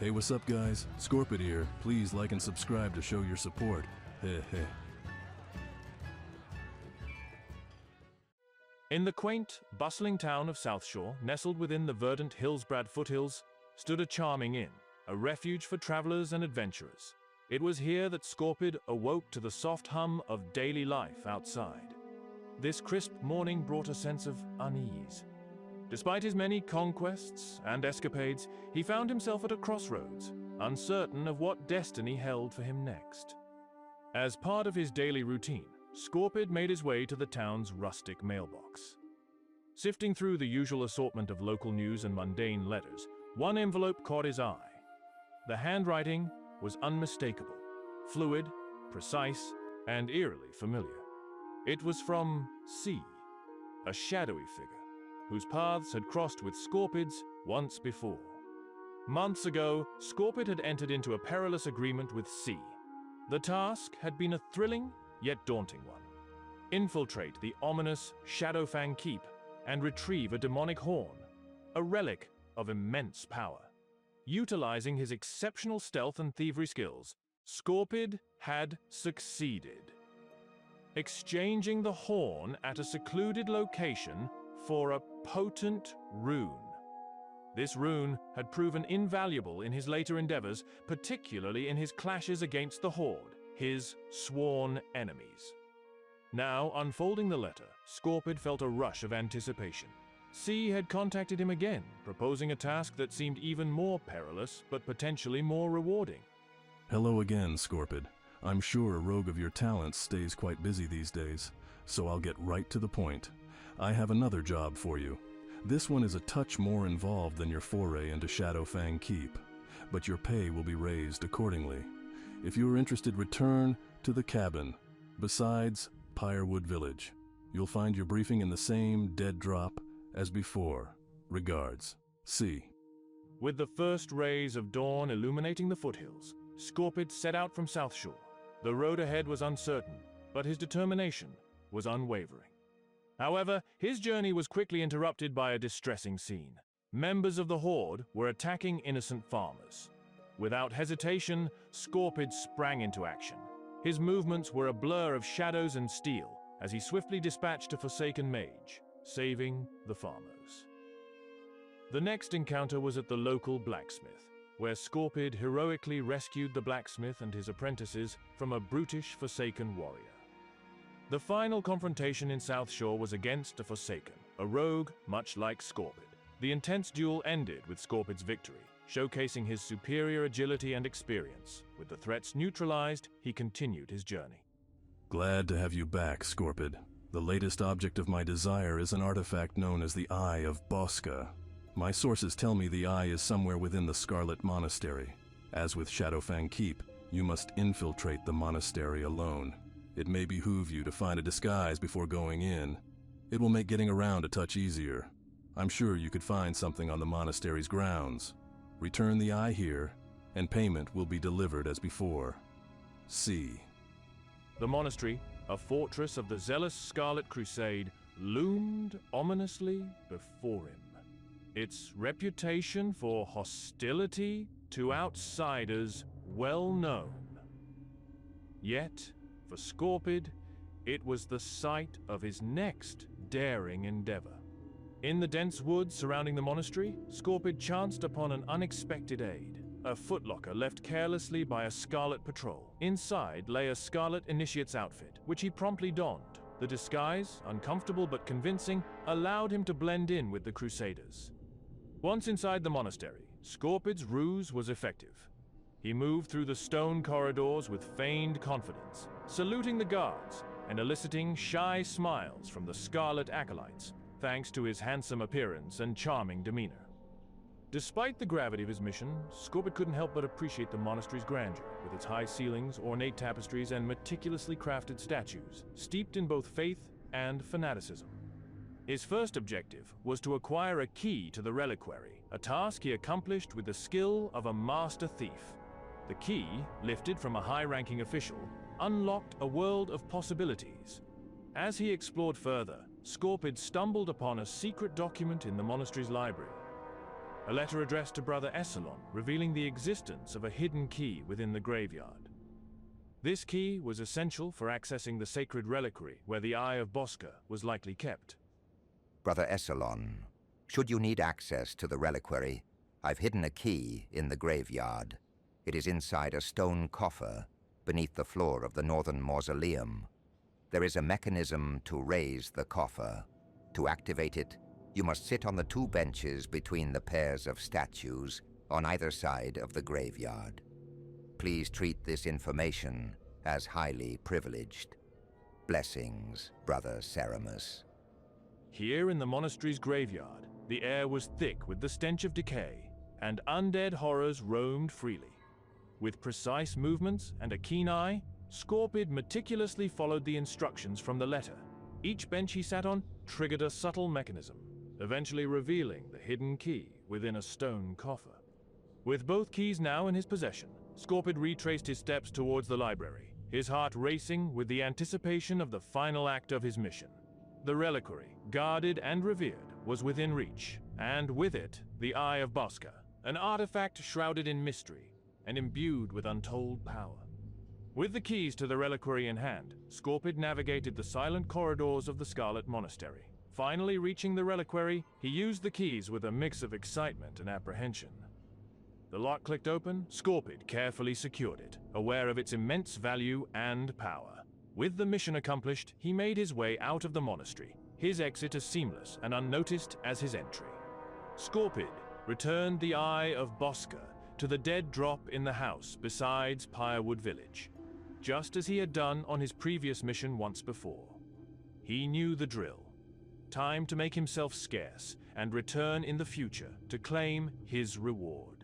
Hey, what's up guys? Scorpid here. Please like and subscribe to show your support. Heh heh. In the quaint, bustling town of South Shore, nestled within the verdant Hillsbrad foothills, stood a charming inn, a refuge for travelers and adventurers. It was here that Scorpid awoke to the soft hum of daily life outside. This crisp morning brought a sense of unease. Despite his many conquests and escapades, he found himself at a crossroads, uncertain of what destiny held for him next. As part of his daily routine, Scorpid made his way to the town's rustic mailbox. Sifting through the usual assortment of local news and mundane letters, one envelope caught his eye. The handwriting was unmistakable, fluid, precise, and eerily familiar. It was from C, a shadowy figure, whose paths had crossed with Scorpid's once before. Months ago, Scorpid had entered into a perilous agreement with C. The task had been a thrilling yet daunting one. Infiltrate the ominous Shadowfang Keep and retrieve a demonic horn, a relic of immense power. Utilizing his exceptional stealth and thievery skills, Scorpid had succeeded. Exchanging the horn at a secluded location for a potent rune. This rune had proven invaluable in his later endeavors, particularly in his clashes against the Horde, his sworn enemies. Now, unfolding the letter, Scorpid felt a rush of anticipation. C had contacted him again, proposing a task that seemed even more perilous, but potentially more rewarding. Hello again, Scorpid. I'm sure a rogue of your talents stays quite busy these days, so I'll get right to the point. I have another job for you. This one is a touch more involved than your foray into Shadowfang Keep, but your pay will be raised accordingly. If you are interested, return to the cabin. Besides Pirewood Village, you'll find your briefing in the same dead drop as before. Regards, C. With the first rays of dawn illuminating the foothills, Scorpid set out from South Shore. The road ahead was uncertain, but his determination was unwavering. However, his journey was quickly interrupted by a distressing scene. Members of the Horde were attacking innocent farmers. Without hesitation, Scorpid sprang into action. His movements were a blur of shadows and steel as he swiftly dispatched a forsaken mage, saving the farmers. The next encounter was at the local blacksmith, where Scorpid heroically rescued the blacksmith and his apprentices from a brutish Forsaken warrior. The final confrontation in South Shore was against a Forsaken, a rogue much like Scorpid. The intense duel ended with Scorpid's victory, showcasing his superior agility and experience. With the threats neutralized, he continued his journey. Glad to have you back, Scorpid. The latest object of my desire is an artifact known as the Eye of Bhossca. My sources tell me the eye is somewhere within the Scarlet Monastery. As with Shadowfang Keep, you must infiltrate the monastery alone. It may behoove you to find a disguise before going in. It will make getting around a touch easier. I'm sure you could find something on the monastery's grounds. Return the eye here, and payment will be delivered as before. C. The monastery, a fortress of the zealous Scarlet Crusade, loomed ominously before him. Its reputation for hostility to outsiders well known. Yet, for Scorpid, it was the site of his next daring endeavor. In the dense woods surrounding the monastery, Scorpid chanced upon an unexpected aid. A footlocker left carelessly by a Scarlet patrol. Inside lay a Scarlet Initiate's outfit, which he promptly donned. The disguise, uncomfortable but convincing, allowed him to blend in with the Crusaders. Once inside the monastery, Scorpid's ruse was effective. He moved through the stone corridors with feigned confidence, saluting the guards and eliciting shy smiles from the Scarlet acolytes, thanks to his handsome appearance and charming demeanor. Despite the gravity of his mission, Scorpid couldn't help but appreciate the monastery's grandeur, with its high ceilings, ornate tapestries, and meticulously crafted statues, steeped in both faith and fanaticism. His first objective was to acquire a key to the reliquary, a task he accomplished with the skill of a master thief. The key, lifted from a high-ranking official, unlocked a world of possibilities. As he explored further, Scorpid stumbled upon a secret document in the monastery's library. a letter addressed to Brother Essalon, revealing the existence of a hidden key within the graveyard. This key was essential for accessing the sacred reliquary where the Eye of Bhossca was likely kept. Brother Essalon, should you need access to the reliquary, I've hidden a key in the graveyard. It is inside a stone coffer beneath the floor of the northern mausoleum. There is a mechanism to raise the coffer. To activate it, you must sit on the 2 benches between the pairs of statues on either side of the graveyard. Please treat this information as highly privileged. Blessings, Brother Ceramus. Here in the monastery's graveyard, the air was thick with the stench of decay, and undead horrors roamed freely. With precise movements and a keen eye, Scorpid meticulously followed the instructions from the letter. Each bench he sat on triggered a subtle mechanism, eventually revealing the hidden key within a stone coffer. With both keys now in his possession, Scorpid retraced his steps towards the library, his heart racing with the anticipation of the final act of his mission. The reliquary, guarded and revered, was within reach, and with it, the Eye of Bhossca, an artifact shrouded in mystery and imbued with untold power. With the keys to the reliquary in hand, Scorpid navigated the silent corridors of the Scarlet Monastery. Finally reaching the reliquary, he used the keys with a mix of excitement and apprehension. The lock clicked open, Scorpid carefully secured it, aware of its immense value and power. With the mission accomplished, he made his way out of the monastery, his exit as seamless and unnoticed as his entry. Scorpid returned the Eye of Bhossca to the dead drop in the house beside Pirewood Village, just as he had done on his previous mission once before. He knew the drill. Time to make himself scarce and return in the future to claim his reward.